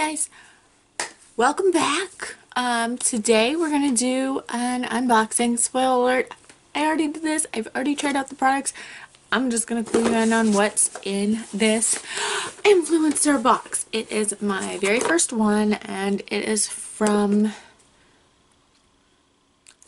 guys, welcome back. Today we're gonna do an unboxing. Spoiler alert, I already did this. I've already tried out the products. I'm just gonna clue you in on what's in this influencer box. It is my very first one and it is from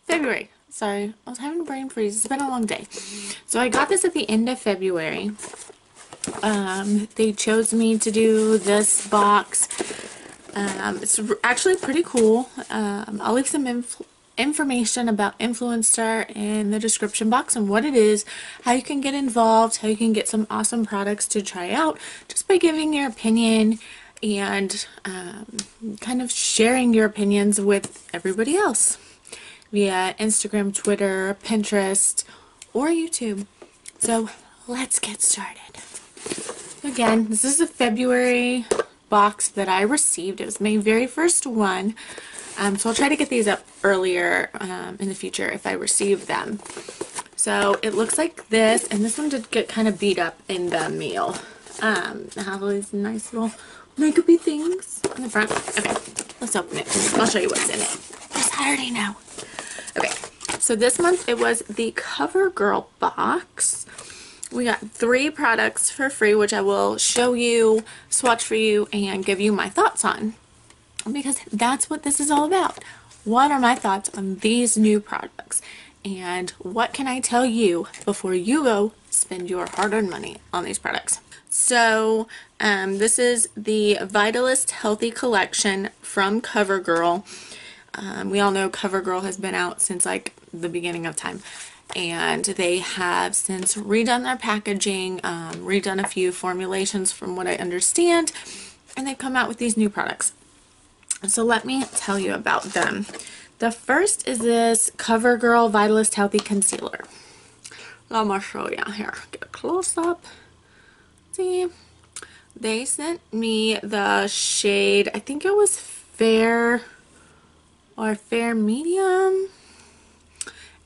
February. Sorry, I was having a brain freeze. It's been a long day. So I got this at the end of February. They chose me to do this box. It's actually pretty cool. I'll leave some information about Influenster in the description box and what it is, how you can get involved, how you can get some awesome products to try out just by giving your opinion and kind of sharing your opinions with everybody else via Instagram, Twitter, Pinterest, or YouTube. So let's get started. Again, this is a February box that I received. It was my very first one. So I'll try to get these up earlier in the future if I receive them. So it looks like this, and this one did get kind of beat up in the mail. Have all these nice little makeup-y things on the front. Okay, let's open it. I'll show you what's in it. Yes, I already know. Okay, so this month it was the Covergirl box. We got 3 products for free, which I will show you, swatch for you, and give you my thoughts on. Because that's what this is all about. What are my thoughts on these new products? And what can I tell you before you go spend your hard-earned money on these products? So, this is the Vitalist Healthy Collection from Covergirl. We all know Covergirl has been out since like the beginning of time. And they have since redone their packaging, redone a few formulations from what I understand, and they've come out with these new products. So let me tell you about them. The first is this Covergirl Vitalist Healthy Concealer. I'm going to show you here. Get a close up. See? They sent me the shade, I think it was Fair or Fair Medium.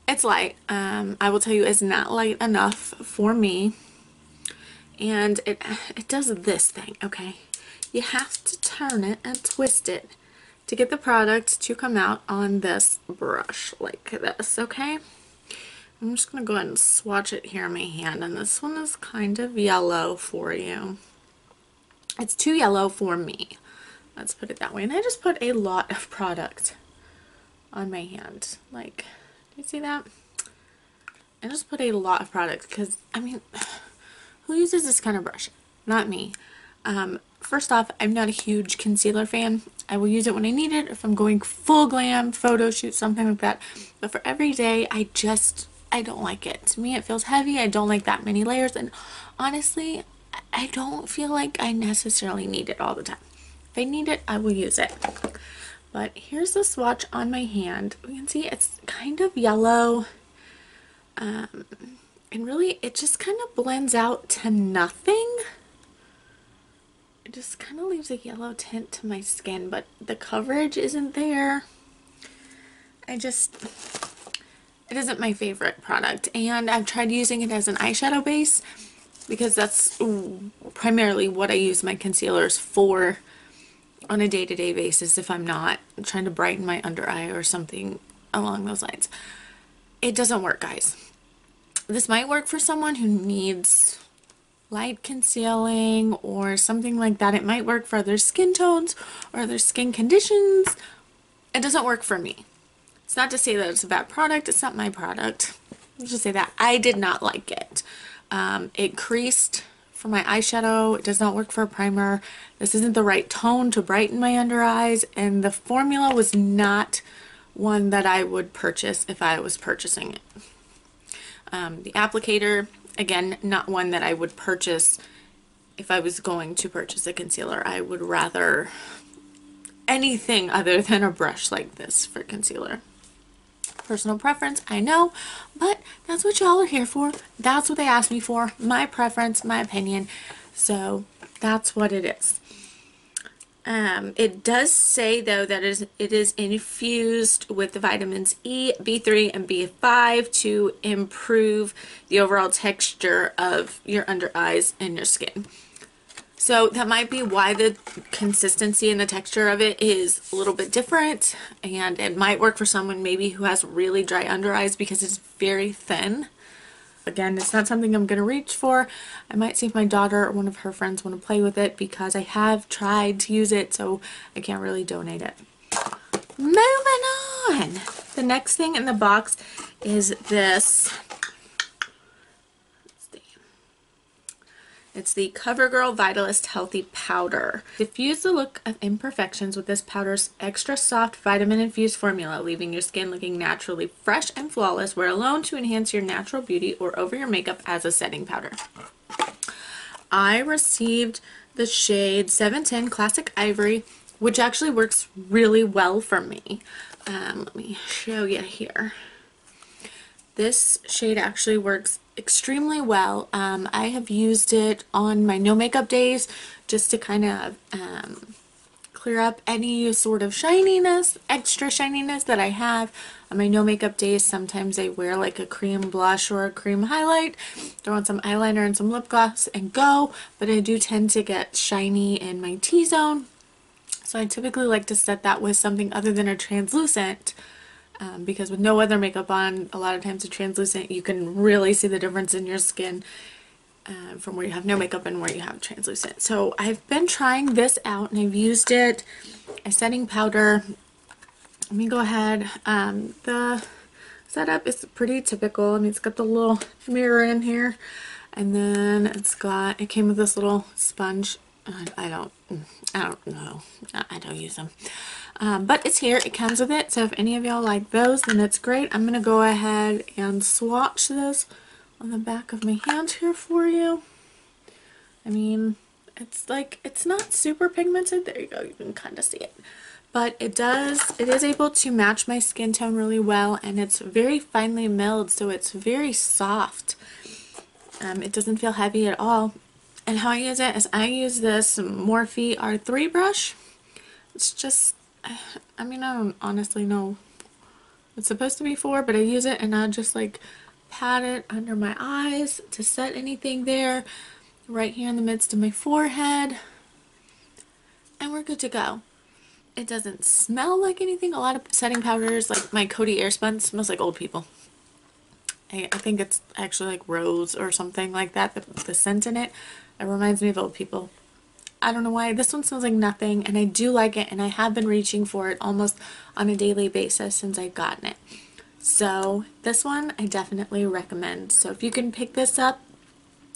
It's light. I will tell you it's not light enough for me. And it does this thing, okay? You have to turn it and twist it to get the product to come out on this brush like this, okay? I'm just going to go ahead and swatch it here in my hand. And this one is kind of yellow for you. It's too yellow for me. Let's put it that way. And I just put a lot of product on my hand. Like, you see that? I just put a lot of product because, I mean, who uses this kind of brush? Not me. First off, I'm not a huge concealer fan. I will use it when I need it, if I'm going full glam, photo shoot, something like that. But for every day, I don't like it. To me, it feels heavy. I don't like that many layers. And honestly, I don't feel like I necessarily need it all the time. If I need it, I will use it. But here's the swatch on my hand. You can see it's kind of yellow. And really, it just kind of blends out to nothing. It just kind of leaves a yellow tint to my skin, but the coverage isn't there. It isn't my favorite product. And I've tried using it as an eyeshadow base because that's primarily what I use my concealers for on a day-to-day basis if I'm not trying to brighten my under eye or something along those lines. It doesn't work, guys. This might work for someone who needs light concealing or something like that. It might work for other skin tones or other skin conditions. It doesn't work for me. It's not to say that it's a bad product. It's not my product. Let's just say that I did not like it. It creased for my eyeshadow. It does not work for a primer. This isn't the right tone to brighten my under eyes, and the formula was not one that I would purchase if I was purchasing it. The applicator, again, not one that I would purchase if I was going to purchase a concealer. I would rather anything other than a brush like this for concealer. Personal preference, I know, but that's what y'all are here for. That's what they asked me for. My preference, my opinion. So that's what it is. It does say though that it is infused with the vitamins E, B3, and B5 to improve the overall texture of your under eyes and your skin. So that might be why the consistency and the texture of it is a little bit different, and it might work for someone maybe who has really dry under eyes because it's very thin. Again, it's not something I'm going to reach for. I might see if my daughter or one of her friends want to play with it because I have tried to use it, so I can't really donate it. Moving on! The next thing in the box is this. It's the Covergirl Vitalist Healthy Powder. Diffuse the look of imperfections with this powder's extra soft vitamin-infused formula, leaving your skin looking naturally fresh and flawless. Wear alone to enhance your natural beauty or over your makeup as a setting powder. I received the shade 710 Classic Ivory, which actually works really well for me. Let me show you here. This shade actually works extremely well. I have used it on my no makeup days just to kind of clear up any sort of shininess, extra shininess that I have. On my no makeup days, sometimes I wear like a cream blush or a cream highlight, throw on some eyeliner and some lip gloss and go, but I do tend to get shiny in my T-zone. So I typically like to set that with something other than a translucent. Because with no other makeup on, a lot of times a translucent, you can really see the difference in your skin from where you have no makeup and where you have translucent. So I've been trying this out and I've used it, a setting powder. Let me go ahead. The setup is pretty typical. I mean, it's got the little mirror in here, and then it came with this little sponge. I don't know. I don't use them. But it's here. It comes with it. So if any of y'all like those, then it's great. I'm going to go ahead and swatch this on the back of my hand here for you. I mean, it's not super pigmented. There you go. You can kind of see it. But it is able to match my skin tone really well, and it's very finely milled, so it's very soft. It doesn't feel heavy at all. And how I use it is I use this Morphe R3 brush. It's just, I mean, I don't honestly know what it's supposed to be for, but I use it and I just like pat it under my eyes to set anything there, right here in the midst of my forehead, and we're good to go. It doesn't smell like anything. A lot of setting powders, like my Coty Airspun, smells like old people. I think it's actually like rose or something like that, the scent in it. It reminds me of old people. I don't know why. This one smells like nothing, and I do like it, and I have been reaching for it almost on a daily basis since I've gotten it. So this one I definitely recommend. So if you can pick this up,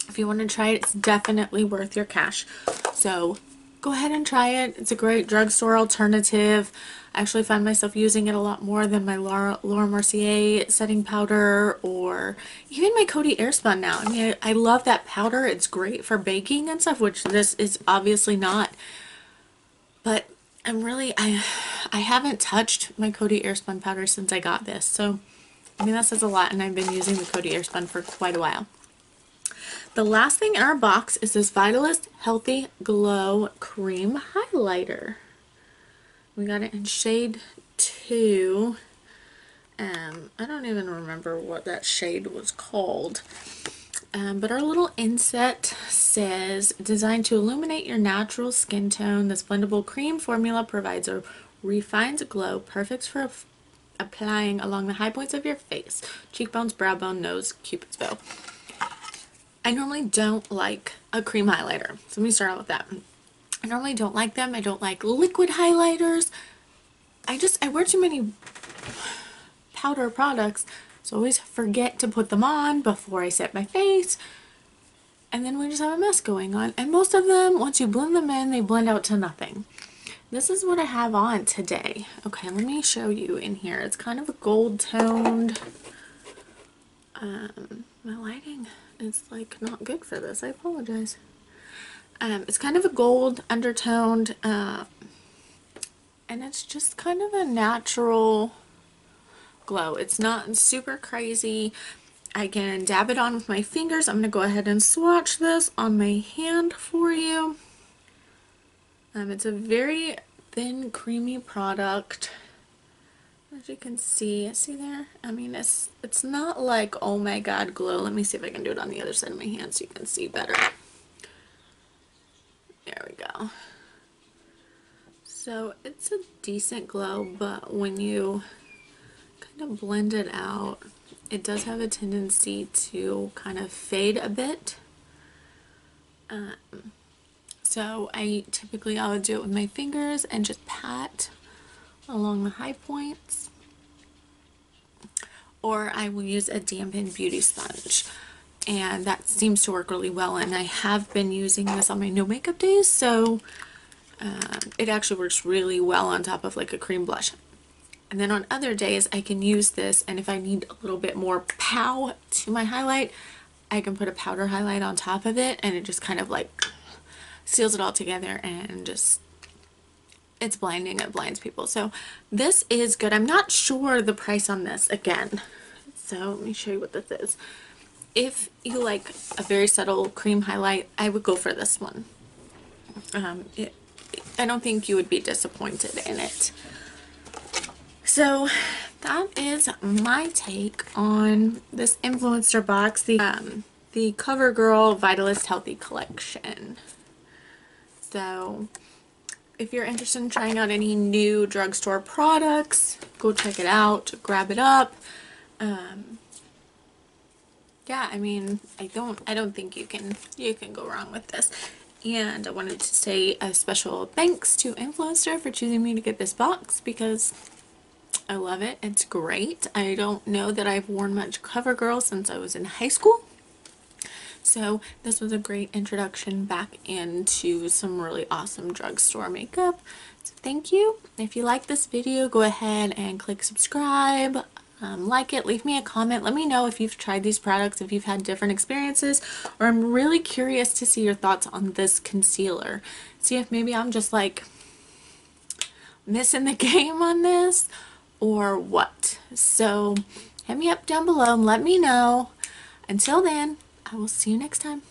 if you want to try it, it's definitely worth your cash. So go ahead and try it. It's a great drugstore alternative. I actually find myself using it a lot more than my Laura Mercier setting powder or even my Coty Airspun now. I mean, I love that powder. It's great for baking and stuff, which this is obviously not. But I haven't touched my Coty Airspun powder since I got this. So, I mean, that says a lot, and I've been using the Coty Airspun for quite a while. The last thing in our box is this Vitalist Healthy Glow Cream Highlighter. We got it in shade 2. I don't even remember what that shade was called. But our little inset says, designed to illuminate your natural skin tone, this blendable cream formula provides a refined glow, perfect for applying along the high points of your face, cheekbones, brow bone, nose, cupid's bow. I normally don't like a cream highlighter, so let me start out with that. I normally don't like them. I don't like liquid highlighters. I wear too many powder products, so I always forget to put them on before I set my face, and then we just have a mess going on. And most of them, once you blend them in, they blend out to nothing. This is what I have on today. Okay, let me show you in here. It's kind of a gold toned. My lighting is like not good for this. I apologize. It's kind of a gold undertoned, and it's just kind of a natural glow. It's not super crazy. I can dab it on with my fingers. I'm going to go ahead and swatch this on my hand for you. It's a very thin, creamy product. As you can see there? I mean, it's not like, oh my god, glow. Let me see if I can do it on the other side of my hand so you can see better. There we go. So it's a decent glow, but when you kind of blend it out, it does have a tendency to kind of fade a bit. So I would do it with my fingers and just pat along the high points, or I will use a dampened beauty sponge, and that seems to work really well, and I have been using this on my no makeup days, so it actually works really well on top of like a cream blush. And then on other days I can use this, and if I need a little bit more pow to my highlight, I can put a powder highlight on top of it, and it just kind of like seals it all together, and just, it's blinding. It blinds people. So this is good. I'm not sure the price on this again, so let me show you what this is. If you like a very subtle cream highlight, I would go for this one. I don't think you would be disappointed in it. So that is my take on this influencer box, the CoverGirl Vitalist Healthy Collection. So if you're interested in trying out any new drugstore products, go check it out, grab it up. Yeah, I mean, I don't think you can go wrong with this. And I wanted to say a special thanks to Influenster for choosing me to get this box, because I love it. It's great. I don't know that I've worn much CoverGirl since I was in high school. So this was a great introduction back into some really awesome drugstore makeup. So thank you. If you like this video, go ahead and click subscribe, like it, leave me a comment. Let me know if you've tried these products, if you've had different experiences, or I'm really curious to see your thoughts on this concealer. See if maybe I'm just like missing the game on this or what. So hit me up down below and let me know. Until then, I will see you next time.